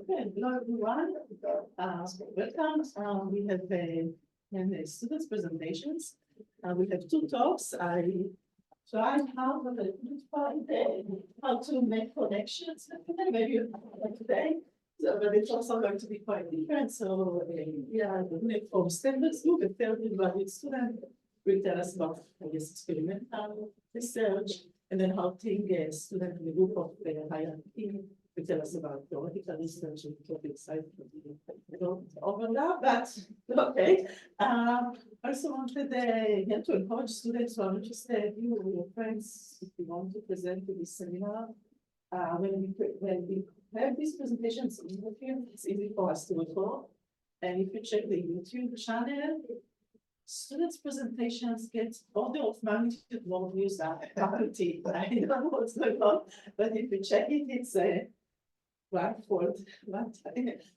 Okay, hello everyone. Welcome. We have the students' presentations. We have two talks. I tried how to make connections maybe like today. So, but it's also going to be quite different. So yeah, from standards group, a third graduate student will tell us about experimental research, and then helping a student in the group of higher team to tell us about theoretical research and topics I don't overlap, but okay. Also wanted again to encourage students who are interested, you or your friends, if you want to present to this seminar. When we have these presentations in the field, it's easy for us to record. And if you check the YouTube channel, students' presentations get order of magnitude more views than faculty. I don't know what's going on, but if you check it, it's one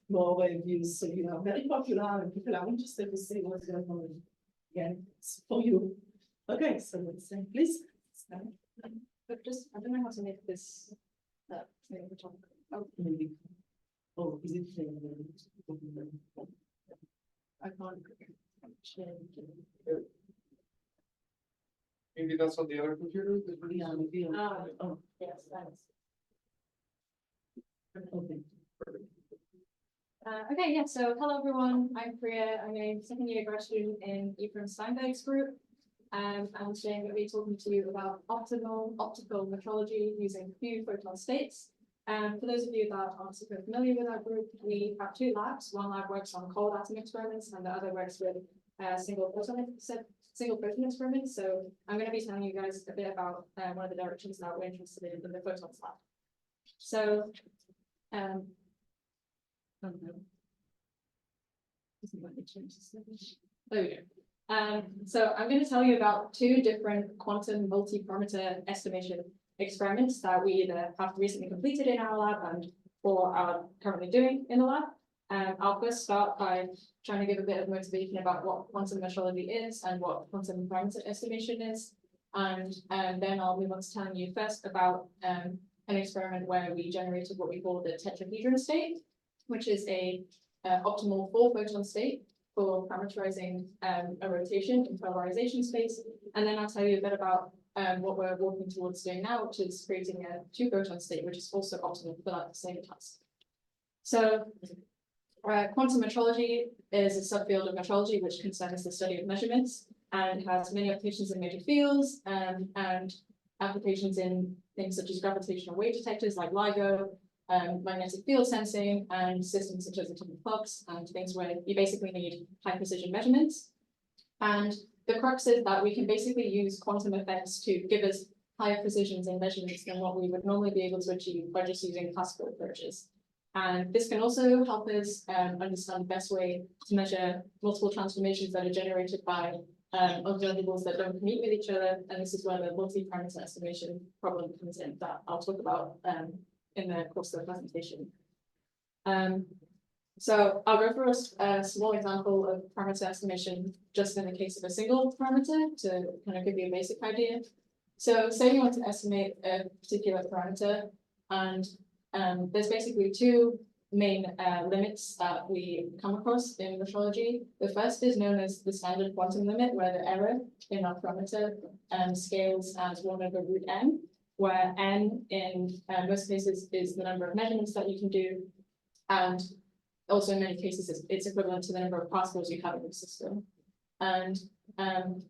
more views. So you are very popular and people are interested to see what's going on. Again, it's for you. Okay, so let's please. But just, I don't know how to make this Maybe. Oh, is it? I can't change. Maybe that's on the other computer. Oh, Yes, thanks. okay. Okay, yeah, so hello everyone, I'm Pria. I'm a second year grad student in Ephraim Steinberg's group. And today I'm going to be talking to you about optical metrology using few-photon states. For those of you that aren't super familiar with our group, we have two labs. One lab works on cold atom experiments, and the other works with single proton experiments. So I'm going to be telling you guys a bit about one of the directions that we're interested in the photons lab. So, oh no, doesn't let me change this. There we go. So I'm going to tell you about two different quantum multi-parameter estimation experiments that we either have recently completed in our lab and or are currently doing in the lab. I'll first start by trying to give a bit of motivation about what quantum metrology is and what quantum parameter estimation is. And then I'll move on to telling you first about an experiment where we generated what we call the tetrahedron state, which is a optimal 4-photon state for parameterizing a rotation in polarization space. And then I'll tell you a bit about what we're working towards doing now, which is creating a 2-photon state, which is also optimal for that same task. So quantum metrology is a subfield of metrology which concerns the study of measurements and has many applications in major fields and applications in things such as gravitational wave detectors like LIGO, magnetic field sensing, and systems such as atomic clocks and things where you basically need high precision measurements. And the crux is that we can basically use quantum effects to give us higher precisions in measurements than what we would normally be able to achieve by just using classical approaches. And this can also help us understand the best way to measure multiple transformations that are generated by observables that don't meet with each other. And this is where the multi-parameter estimation problem comes in that I'll talk about in the course of the presentation. So I'll go through a small example of parameter estimation just in the case of a single parameter to kind of give you a basic idea. So say you want to estimate a particular parameter, and there's basically two main limits that we come across in metrology. The first is known as the standard quantum limit, where the error in our parameter scales as 1/√n, where n in most cases is the number of measurements that you can do, and also in many cases it's equivalent to the number of particles you have in the system. And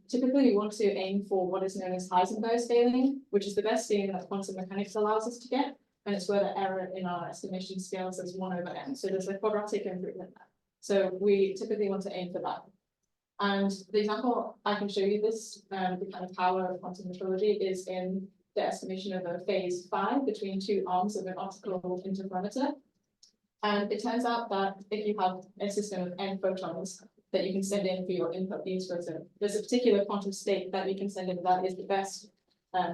typically we want to aim for what is known as Heisenberg scaling, which is the best scaling that quantum mechanics allows us to get, and it's where the error in our estimation scales as 1/n. So there's a quadratic improvement there. So we typically want to aim for that. And the example I can show you this, the kind of power of quantum metrology is in the estimation of a phase phi between two arms of an optical interferometer. And it turns out that if you have a system of n photons that you can send in for your input beams, for example, there's a particular quantum state that we can send in that is the best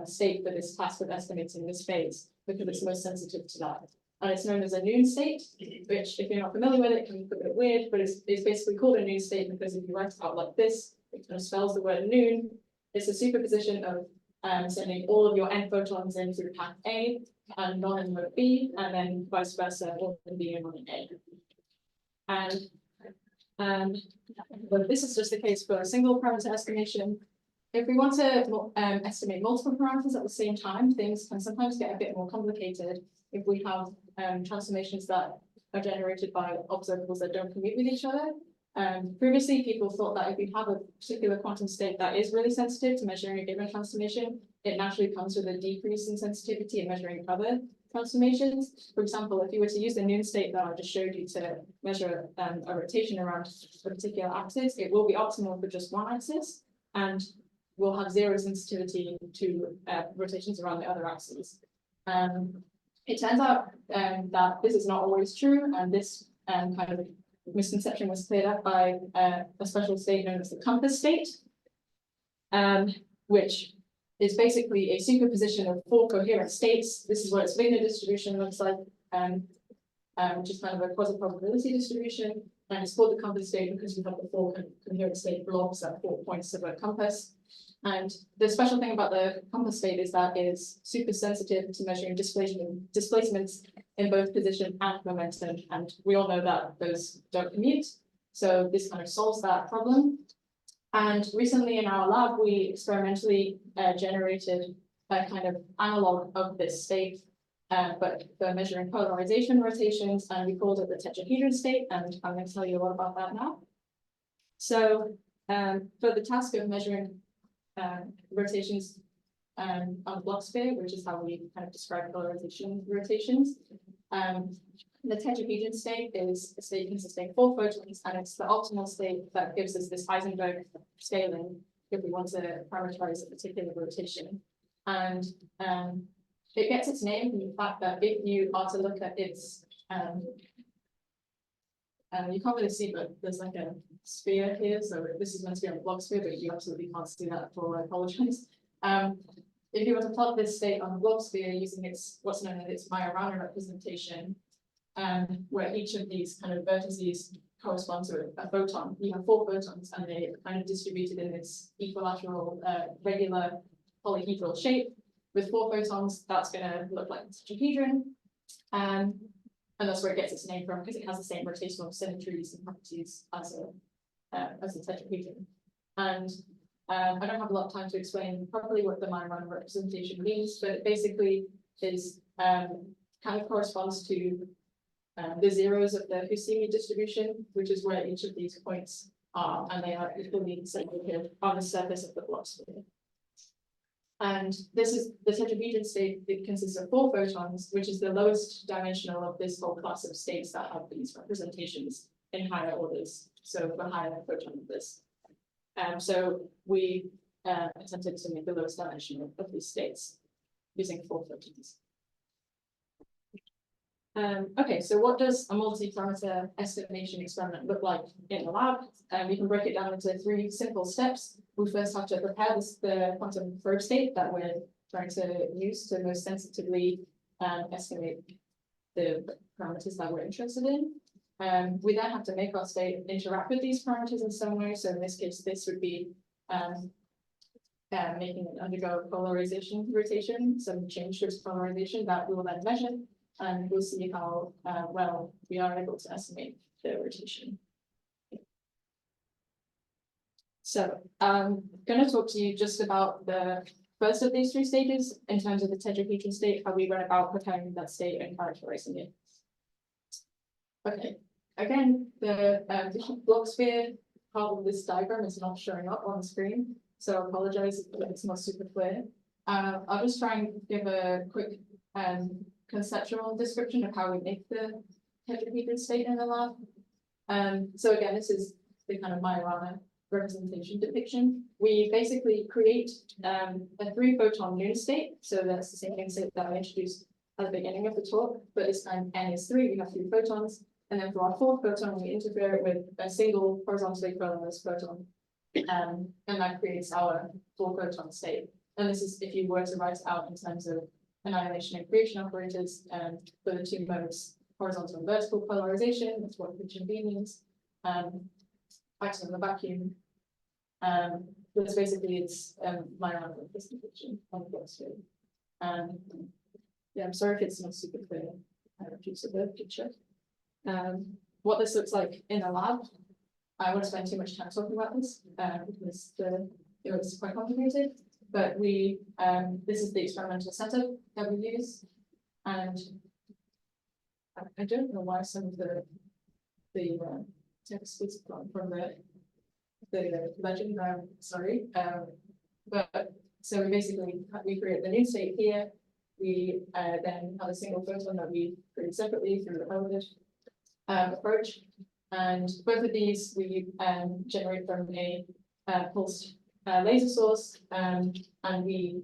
state for this task of estimating this phase, because it's most sensitive to that. And it's known as a noon state, which, if you're not familiar with it, can be a bit weird, but it's basically called a noon state because if you write it out like this, it kind of spells the word noon. It's a superposition of sending all of your n photons in through path A and none in mode B, and then vice versa, all in B and none in A. And but this is just the case for a single parameter estimation. If we want to estimate multiple parameters at the same time, things can sometimes get a bit more complicated if we have transformations that are generated by observables that don't commute with each other. Previously, people thought that if we have a particular quantum state that is really sensitive to measuring a given transformation, it naturally comes with a decrease in sensitivity in measuring other transformations. For example, if you were to use the noon state that I just showed you to measure a rotation around a particular axis, it will be optimal for just one axis, and will have zero sensitivity to rotations around the other axes. It turns out that this is not always true, and this kind of misconception was cleared up by a special state known as the compass state, which is basically a superposition of four coherent states. This is what its Wigner distribution looks like, which is kind of a quasi-probability distribution, and it's called the compass state because we have the four coherent state blobs at 4 points of a compass. And the special thing about the compass state is that it is super sensitive to measuring displacements in both position and momentum. And we all know that those don't commute. So this kind of solves that problem. And recently in our lab, we experimentally generated a kind of analog of this state, but for measuring polarization rotations, and we called it the tetrahedron state. And I'm going to tell you a lot about that now. So for the task of measuring rotations on a block sphere, which is how we kind of describe polarization rotations. The tetrahedron state is a state consisting of 4 photons, and it's the optimal state that gives us this Heisenberg scaling if we want to parameterize a particular rotation. And it gets its name from the fact that if you are to look at its, you can't really see, but there's like a sphere here. So this is meant to be on a block sphere, but you absolutely can't see that at all. I apologize. If you were to plot this state on a block sphere using its what's known as its Majorana representation, where each of these kind of vertices correspond to a photon, you have 4 photons, and they're kind of distributed in this equilateral, regular polyhedral shape. With 4 photons, that's going to look like a tetrahedron. And that's where it gets its name from, because it has the same rotational symmetries and properties as a tetrahedron. And I don't have a lot of time to explain properly what the Majorana representation means, but it basically is kind of corresponds to the zeros of the Husimi distribution, which is where each of these points are, and they are equally segregated on the surface of the block sphere. And this is the tetrahedron state. It consists of 4 photons, which is the lowest dimensional of this whole class of states that have these representations in higher orders. So for higher photon of this. So we attempted to make the lowest dimension of these states using 4 photons. Okay, so what does a multi-parameter estimation experiment look like in the lab? We can break it down into 3 simple steps. We first have to prepare the quantum probe state that we're trying to use to most sensitively estimate the parameters that we're interested in. We then have to make our state interact with these parameters in some way. So in this case, this would be making it undergo polarization rotation, some change to its polarization that we will then measure. And we'll see how well we are able to estimate the rotation. So I'm going to talk to you just about the first of these 3 stages in terms of the tetrahedron state, how we went about preparing that state and characterizing it. Okay, again, the block sphere part of this diagram is not showing up on the screen, so I apologize if it's not super clear. I'll just try and give a quick conceptual description of how we make the tetrahedron state in the lab. So again, this is the kind of Majorana representation depiction. We basically create a 3-photon noon state. So that's the same thing that I introduced at the beginning of the talk, but this time n is 3, we have 3 photons. And then for our 4th photon, we interfere it with a single horizontally polarized photon. And that creates our 4-photon state. And this is if you were to write it out in terms of annihilation and creation operators, for the 2 modes, horizontal and vertical polarization, that's what region B means, action in the vacuum, this basically it's my own distribution on the box here. Yeah, I'm sorry if it's not super clear. Due to the picture. What this looks like in a lab, I won't spend too much time talking about this because it was quite complicated. But we this is the experimental setup that we use, and I don't know why some of the text is gone from the legend. Sorry, but so we create the new state here. We then have a single photon that we create separately through the Howard approach, and both of these we generate from a pulsed laser source, and we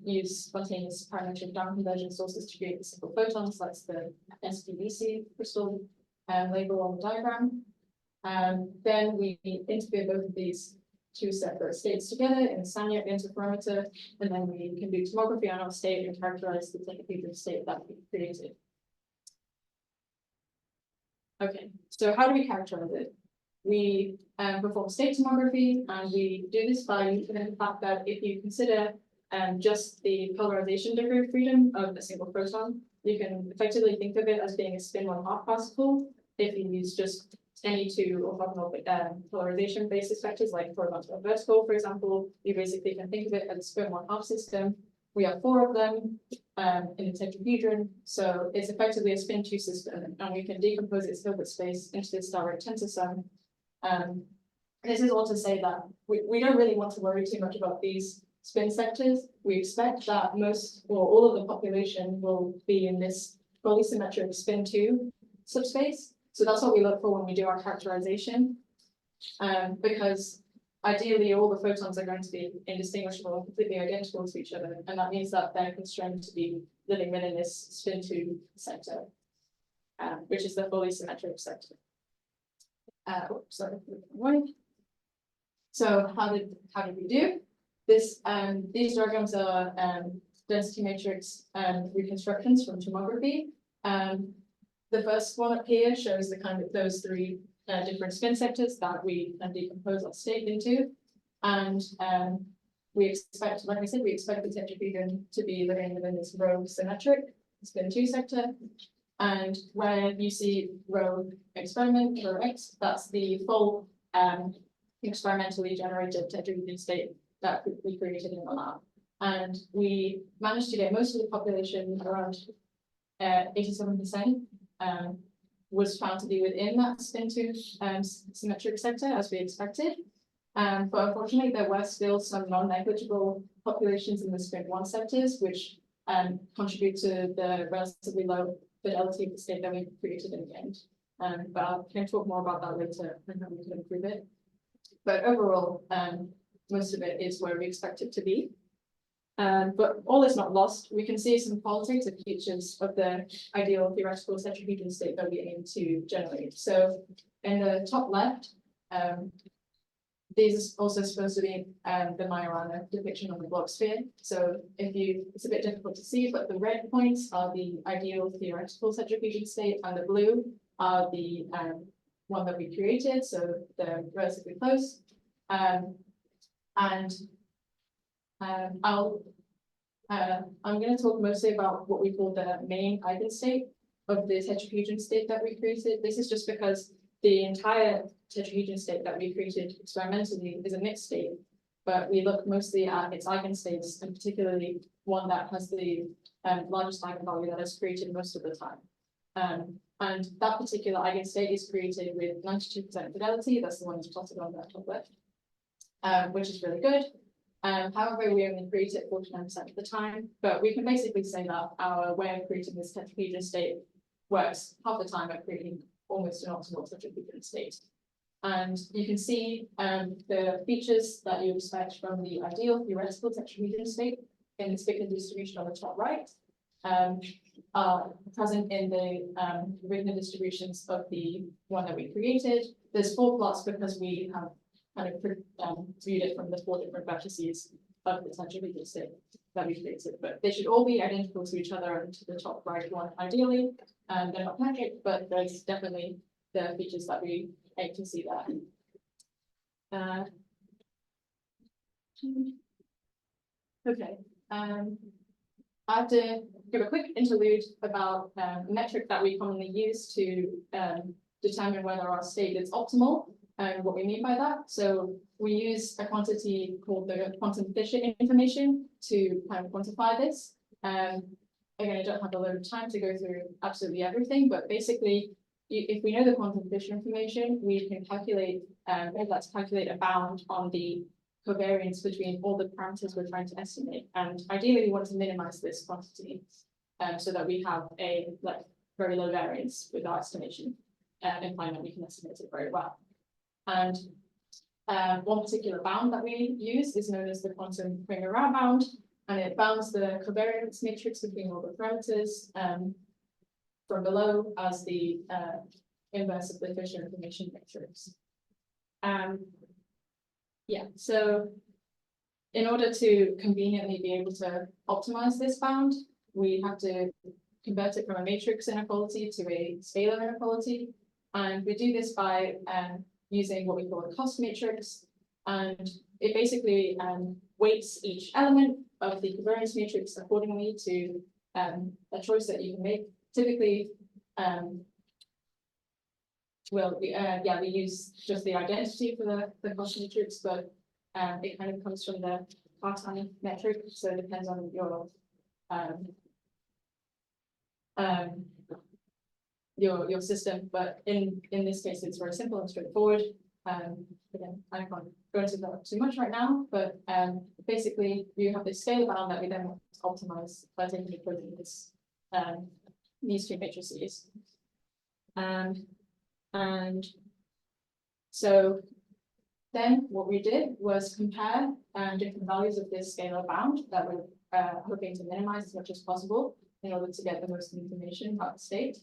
use spontaneous parametric down conversion sources to create the single photons. That's the SPDC crystal label on the diagram. Then we integrate both of these two separate states together in the Sanyuk interferometer, and then we can do tomography on our state and characterize the technical state that we created. Okay, so how do we characterize it? We perform state tomography, and we do this by the fact that if you consider just the polarization degree of freedom of a single photon, you can effectively think of it as being a spin 1/2 particle. If you use just any two orthogonal polarization basis vectors, like horizontal and vertical, for example, you basically can think of it as a spin 1/2 system. We have 4 of them in the tetrahedron, so it's effectively a spin 2 system, and we can decompose its Hilbert space into this direct tensor sum. This is all to say that we don't really want to worry too much about these spin sectors. We expect that most or all of the population will be in this fully symmetric spin 2 subspace. So that's what we look for when we do our characterization, because ideally all the photons are going to be indistinguishable and completely identical to each other, and that means that they're constrained to be living within this spin 2 sector, which is the fully symmetric sector. So how did we do this? These diagrams are density matrix reconstructions from tomography. The first one up here shows the kind of those 3 different spin sectors that we can decompose our state into, and we expect, like I said, we expect the tetrahedron to be living within this rho symmetric spin 2 sector, and where you see rho experiment rho x, that's the full experimentally generated tetrahedron state that we created in the lab, and we managed to get most of the population, around 87%. Was found to be within that spin 2 symmetric sector as we expected. But unfortunately, there were still some non-negligible populations in the spin 1 sectors, which contribute to the relatively low fidelity of the state that we created in the end. But I can talk more about that later and how we can improve it. But overall, most of it is where we expect it to be. But all is not lost. We can see some qualitative features of the ideal theoretical tetrahedron state that we aim to generate. So in the top left, these are also supposed to be the Majorana depiction on the block sphere. So it's a bit difficult to see, but the red points are the ideal theoretical tetrahedron state, and the blue are the one that we created. So they're relatively close. I'm going to talk mostly about what we call the main eigenstate of the tetrahedron state that we created. This is just because the entire tetrahedron state that we created experimentally is a mixed state, but we look mostly at its eigenstates, and particularly one that has the largest eigenvalue that is created most of the time. And that particular eigenstate is created with 92% fidelity. That's the one that's plotted on the top left, which is really good. However, we only create it 49% of the time, but we can basically say that our way of creating this tetrahedron state works half the time at creating almost an optimal tetrahedron state. And you can see the features that you expect from the ideal theoretical tetrahedron state in the Spickman distribution on the top right are present in the Wigner distributions of the one that we created. There's 4 plots because we have kind of viewed it from the 4 different vertices of the tetrahedron state that we created, but they should all be identical to each other and to the top right one ideally. They're not perfect, but there's definitely the features that we aim to see there. Okay, I have to give a quick interlude about a metric that we commonly use to determine whether our state is optimal and what we mean by that. So we use a quantity called the quantum Fisher information to kind of quantify this. Again, I don't have a lot of time to go through absolutely everything, but basically, if we know the quantum Fisher information, we can calculate, let's calculate a bound on the covariance between all the parameters we're trying to estimate. And ideally, we want to minimize this quantity so that we have a very low variance with our estimation, implying that we can estimate it very well. And one particular bound that we use is known as the quantum Pria bound, and it bounds the covariance matrix between all the parameters from below as the inverse of the Fisher information matrix. Yeah, so in order to conveniently be able to optimize this bound, we have to convert it from a matrix inequality to a scalar inequality. And we do this by using what we call a cost matrix. And it basically weights each element of the covariance matrix accordingly to a choice that you can make. Typically, we use just the identity for the cost matrix, but it kind of comes from the part-time metric, so it depends on your system. But in this case, it's very simple and straightforward. Again, I can't go into that too much right now, but basically, you have this scalar bound that we then optimize by taking these two matrices. And so then what we did was compare different values of this scalar bound that we're hoping to minimize as much as possible in order to get the most information about the state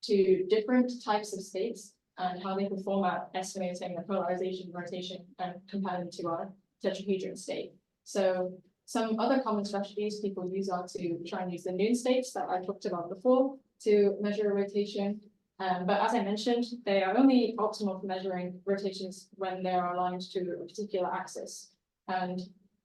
to different types of states and how they perform at estimating the polarization, rotation, and compare them to our tetrahedron state. So some other common strategies people use are to try and use the noon states that I talked about before to measure rotation. But as I mentioned, they are only optimal for measuring rotations when they are aligned to a particular axis. And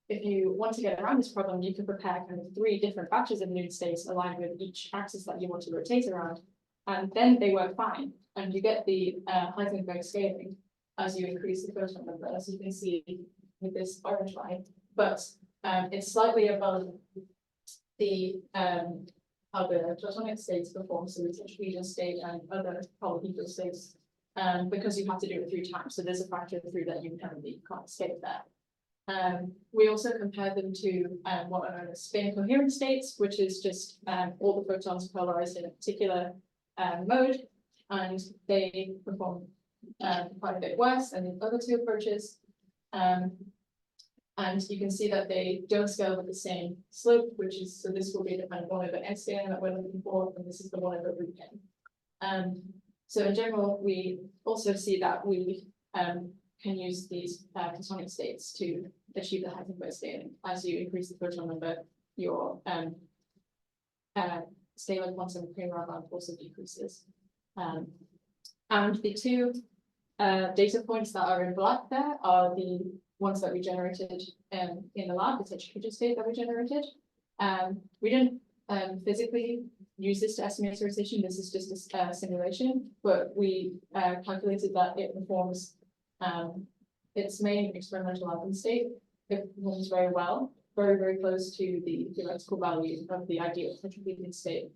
if you want to get around this problem, you can prepare kind of 3 different batches of noon states aligned with each axis that you want to rotate around. And then they work fine. And you get the Heisenberg scaling as you increase the photon number, as you can see with this orange line. But it's slightly above the how the platonic states perform, so the tetrahedron state and other polyhedral states, because you have to do it 3 times. So there's a factor of 3 that you currently can't scale there. We also compare them to what are known as spin coherent states, which is just all the photons polarized in a particular mode, and they perform quite a bit worse than the other 2 approaches. And you can see that they don't scale with the same slope, which is, so this will be the kind of 1 over n scaling that we're looking for, and this is the 1 over root n. So in general, we also see that we can use these platonic states to achieve the Heisenberg scaling. As you increase the photon number, your scalar quantum Pria bound also decreases. And the 2 data points that are in black there are the ones that we generated in the lab, the tetrahedron state that we generated. We didn't physically use this to estimate rotation. This is just a simulation, but we calculated that it performs its main experimental album state. It performs very well, very, very close to the theoretical value of the ideal tetrahedron state.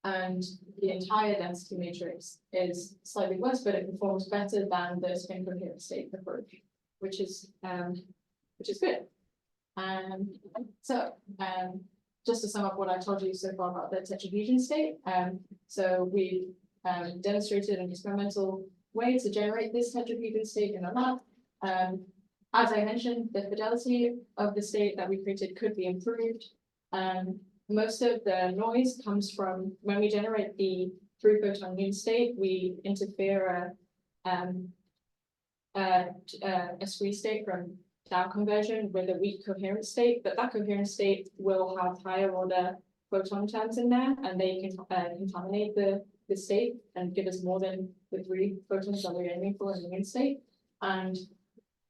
And the entire density matrix is slightly worse, but it performs better than the spin coherent state approach, which is good. So just to sum up what I told you so far about the tetrahedron state, so we demonstrated an experimental way to generate this tetrahedron state in the lab. As I mentioned, the fidelity of the state that we created could be improved. Most of the noise comes from when we generate the few-photon noon state, we interfere a squeeze state from down conversion with a weak coherent state, but that coherent state will have higher order photon terms in there, and they can contaminate the state and give us more than the 3 photons that we're aiming for in the noon state. And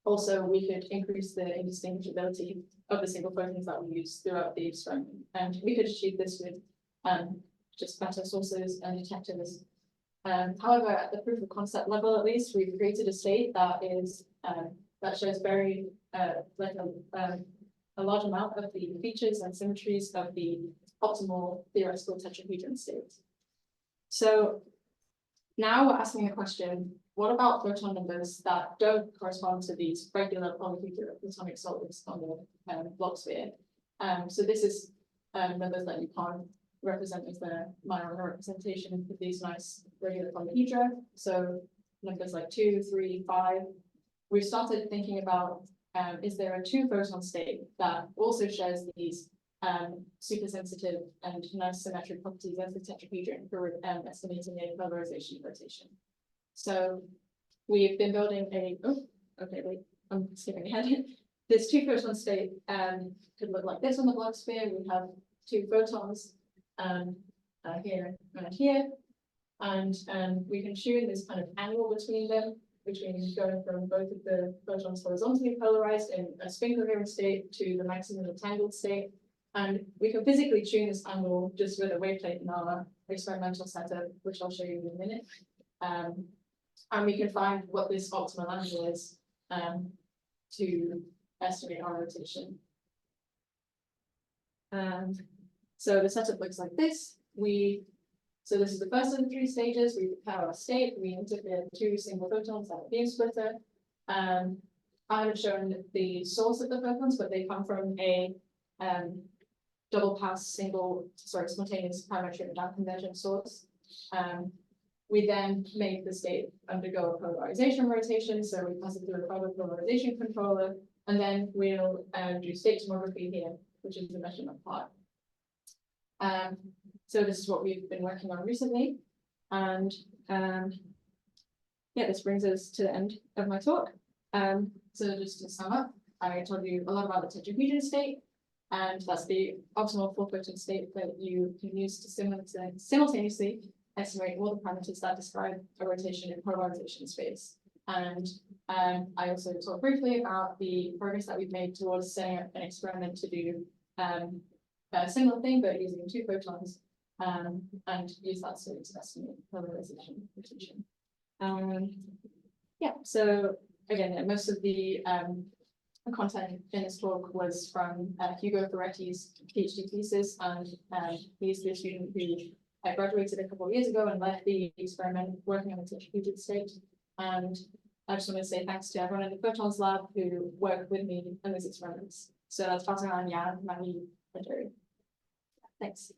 also we could increase the indistinguishability of the single photons that we use throughout the experiment. And we could achieve this with just better sources and detectors. However, at the proof of concept level, at least, we've created a state that is that shows very like a large amount of the features and symmetries of the optimal theoretical tetrahedron state. So now we're asking a question: what about photon numbers that don't correspond to these regular polyhedral platonic solids on the Bloch sphere? So this is numbers that you can't represent with the minor representation of these nice regular polyhedra. So numbers like 2, 3, 5. We've started thinking about is there a 2-photon state that also shares these super sensitive and nice symmetric properties as the tetrahedron for estimating the polarization rotation. So we've been building a, I'm skipping ahead. This 2-photon state could look like this on the Bloch sphere. We have 2 photons here and here, and we can tune this kind of angle between them, between going from both of the photons horizontally polarized in a spin coherent state to the maximum entangled state. And we can physically tune this angle just with a wave plate in our experimental setup, which I'll show you in a minute. And we can find what this optimal angle is to estimate our rotation. So the setup looks like this. So this is the first of the 3 stages. We prepare our state. We interpret 2 single photons at a beam splitter. I haven't shown the source of the photons, but they come from a double pass spontaneous parametric down convergent source. We then make the state undergo a polarization rotation. So we pass it through a Raman polarization controller, and then we'll do state tomography here, which is the measurement part. So this is what we've been working on recently. And yeah, this brings us to the end of my talk. So just to sum up, I told you a lot about the tetrahedron state, and that's the optimal 4-photon state that you can use to simultaneously estimate all the parameters that describe a rotation in polarization space. And I also talked briefly about the progress that we've made towards setting up an experiment to do a similar thing, but using 2 photons, and use that to estimate polarization rotation. Yeah, so again, most of the content in this talk was from Hugo Ferretti's PhD thesis, and he's the student who graduated a couple of years ago and led the experiment working on the tetrahedron state. And I just want to say thanks to everyone in the Photons lab who worked with me on these experiments. So that's Fatima and Jan, Maggie, and Jerry. Thanks.